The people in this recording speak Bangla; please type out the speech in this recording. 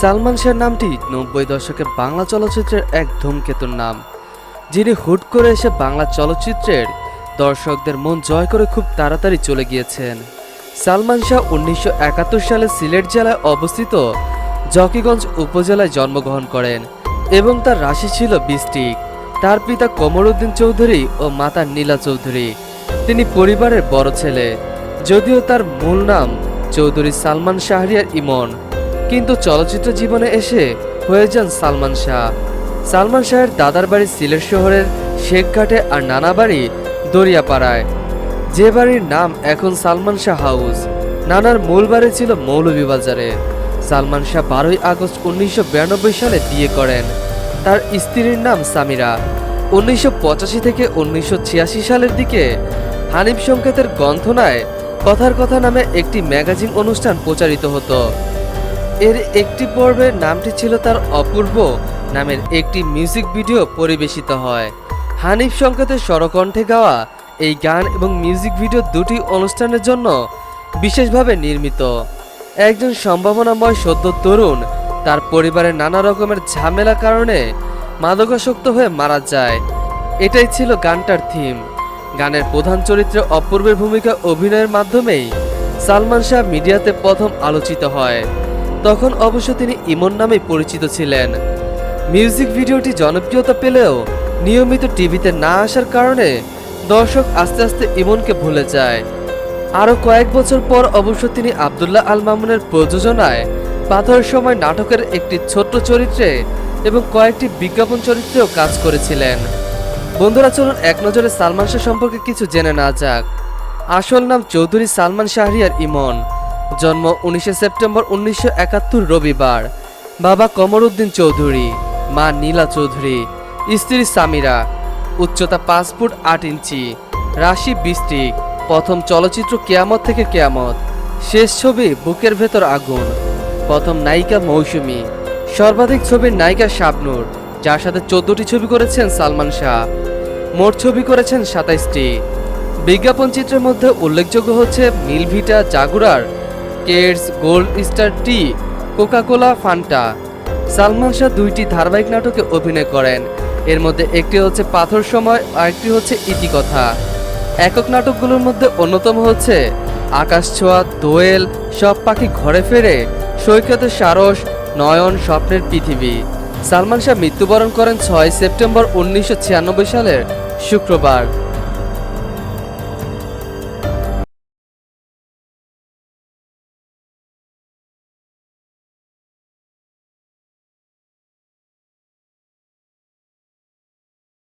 সালমান শাহ নামটি ৯০ দশকের বাংলা চলচ্চিত্রের এক ধূমকেতুর নাম, যিনি হুট করে এসে বাংলা চলচ্চিত্রের দর্শকদের মন জয় করে খুব তাড়াতাড়ি চলে গিয়েছেন। সালমান শাহ ১৯৭১ সালে সিলেট জেলায় অবস্থিত জকিগঞ্জ উপজেলায় জন্মগ্রহণ করেন এবং তার রাশি ছিল বৃশ্চিক। তার পিতা কমরউদ্দিন চৌধুরী ও মাতা নীলা চৌধুরী। তিনি পরিবারের বড় ছেলে, যদিও তার মূল নাম চৌধুরী সালমান শাহরিয়ার ইমন, কিন্তু চলচ্চিত্র জীবনে এসে হয়ে যান সালমান শাহ। সালমান শাহের দাদার বাড়ি সিলেট শহরের শেখঘাটে আর নানা বাড়ি দরিয়াপাড়ায়, যে বাড়ির নাম এখন সালমান শাহ হাউস। নানার মূল বাড়ি ছিল মৌলভীবাজারে। সালমান শাহ ১২ আগস্ট ১৯৯২ সালে বিয়ে করেন। তার স্ত্রীর নাম সামিরা। ১৯৮৫ থেকে ১৯৮৬ সালের দিকে হানিফ সংকেতের গ্রন্থনায় কথার কথা নামে একটি ম্যাগাজিন অনুষ্ঠান প্রচারিত হতো। এর একটি পর্বের নামটি ছিল তার অপূর্ব নামের একটি মিউজিক ভিডিও পরিবেশিত হয়। হানিফ সংকেতের স্বরকণ্ঠে গাওয়া এই গান এবং মিউজিক ভিডিও দুটি অনুষ্ঠানের জন্য বিশেষভাবে নির্মিত। একজন সম্ভাবনাময় সদ্য তরুণ তার পরিবারের নানা রকমের ঝামেলার কারণে মাদকাসক্ত হয়ে মারা যায়। এটাই ছিল গানটার থিম। গানের প্রধান চরিত্রে অপূর্বের ভূমিকা অভিনয়ের মাধ্যমেই সালমান শাহ মিডিয়াতে প্রথম আলোচিত হয়। তখন অবশ্য তিনি ইমন নামেই পরিচিত ছিলেন। মিউজিক ভিডিওটি জনপ্রিয়তা পেলেও নিয়মিত টিভিতে না আসার কারণে দর্শক আস্তে আস্তে ইমনকে ভুলে যায়। আরও কয়েক বছর পর অবশ্য তিনি আব্দুল্লাহ আল মামুনের প্রযোজনায় পাথরের সময় নাটকের একটি ছোট্ট চরিত্রে এবং কয়েকটি বিজ্ঞাপন চরিত্রেও কাজ করেছিলেন। বন্ধুরা, চলুন এক নজরে সালমান শাহ সম্পর্কে কিছু জেনে নেওয়া যাক। আসল নাম চৌধুরী সালমান শাহরিয়ার ইমন। জন্ম ১৯ সেপ্টেম্বর ১৯৭১ রবিবার। বাবা কমরউদ্দিন চৌধুরী, মা নীলা চৌধুরী, স্ত্রী সামিরা। উচ্চতা ৫ ফুট ৮ ইঞ্চি। রাশি বৃশ্চিক। প্রথম চলচ্চিত্র কেয়ামত থেকে কেয়ামত। শেষ ছবি বুকের ভেতর আগুন। প্রথম নায়িকা মৌসুমী। সর্বাধিক ছবির নায়িকা শাবনূর, যার সাথে ১৪টি ছবি করেছেন সালমান শাহ। মোট ছবি করেছেন ২৭টি। বিজ্ঞাপন চিত্রের মধ্যে উল্লেখযোগ্য হচ্ছে মিলভিটা, জাগুরার, কেডস, গোল্ড স্টার টি, কোকাকোলা, ফান্টা। সালমান শাহ ২টি ধারাবাহিক নাটকে অভিনয় করেন। এর মধ্যে একটি হচ্ছে পাথর সময়, আরেকটি হচ্ছে ইতিকথা। একক নাটকগুলোর মধ্যে অন্যতম হচ্ছে আকাশ ছোঁয়া, দোয়েল, সব পাখি ঘরে ফেরে, সৈকতের সারস, নয়ন, স্বপ্নের পৃথিবী। সালমান শাহ মৃত্যুবরণ করেন ৬ সেপ্টেম্বর ১৯৯৬ সালের শুক্রবার।